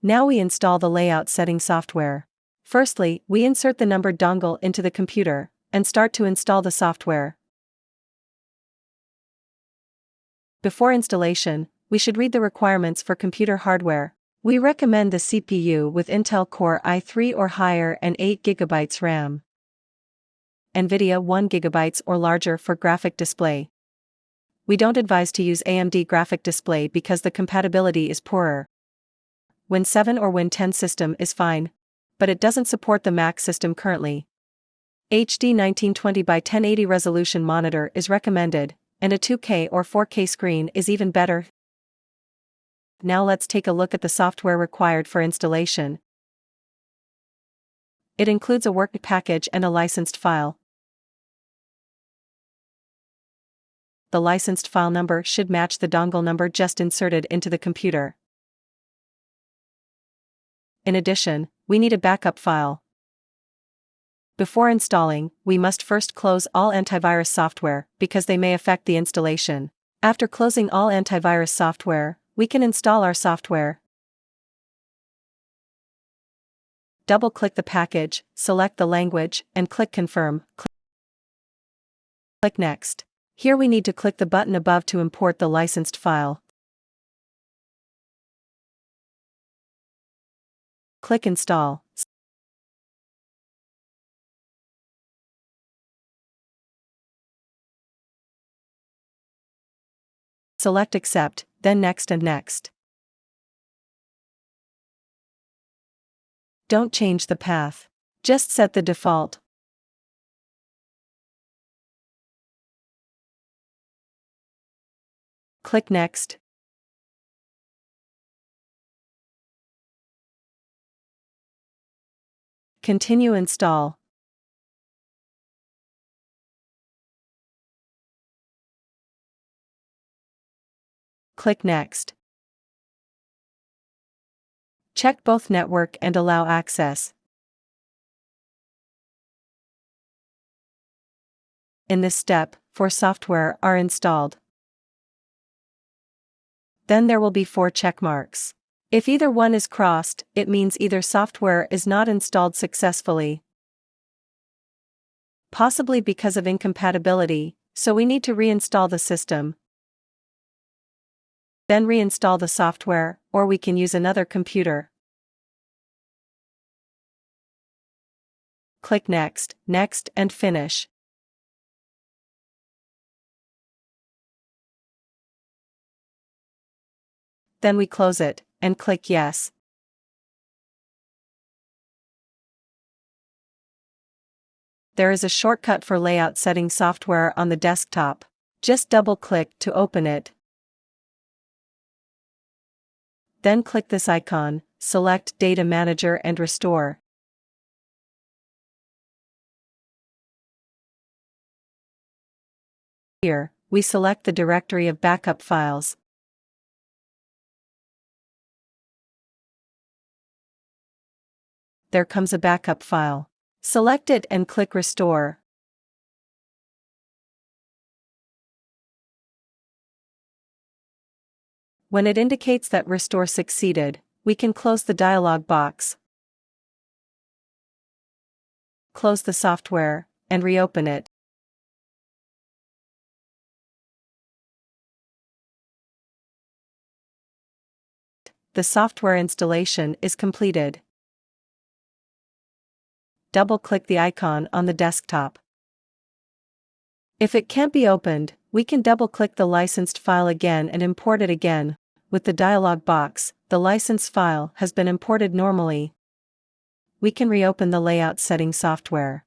Now we install the layout setting software. Firstly, we insert the numbered dongle into the computer and start to install the software. Before installation, we should read the requirements for computer hardware. We recommend the CPU with Intel Core i3 or higher and 8 GB RAM. NVIDIA 1 GB or larger for graphic display. We don't advise to use AMD graphic display because the compatibility is poorer. Win 7 or Win 10 system is fine, but it doesn't support the Mac system currently. HD 1920 by 1080 resolution monitor is recommended, and a 2K or 4K screen is even better. Now let's take a look at the software required for installation. It includes a work package and a licensed file. The licensed file number should match the dongle number just inserted into the computer. In addition, we need a backup file. Before installing, we must first close all antivirus software because they may affect the installation. After closing all antivirus software, we can install our software. Double-click the package, select the language, and click Confirm. Click Next. Here we need to click the button above to import the licensed file. Click Install. Select Accept, then Next and Next. Don't change the path. Just set the default. Click Next. Continue install. Click Next. Check both network and allow access. In this step, 4 software are installed. Then there will be 4 check marks. If either one is crossed, it means either software is not installed successfully, possibly because of incompatibility, so we need to reinstall the system. Then reinstall the software, or we can use another computer. Click Next, Next and Finish. Then we close it, and click Yes. There is a shortcut for layout setting software on the desktop. Just double-click to open it. Then click this icon, select Data Manager and Restore. Here, we select the directory of backup files. There comes a backup file. Select it and click Restore. When it indicates that Restore succeeded, we can close the dialog box. Close the software, and reopen it. The software installation is completed. Double-click the icon on the desktop. If it can't be opened, we can double-click the licensed file again and import it again. With the dialog box, the license file has been imported normally. We can reopen the layout setting software.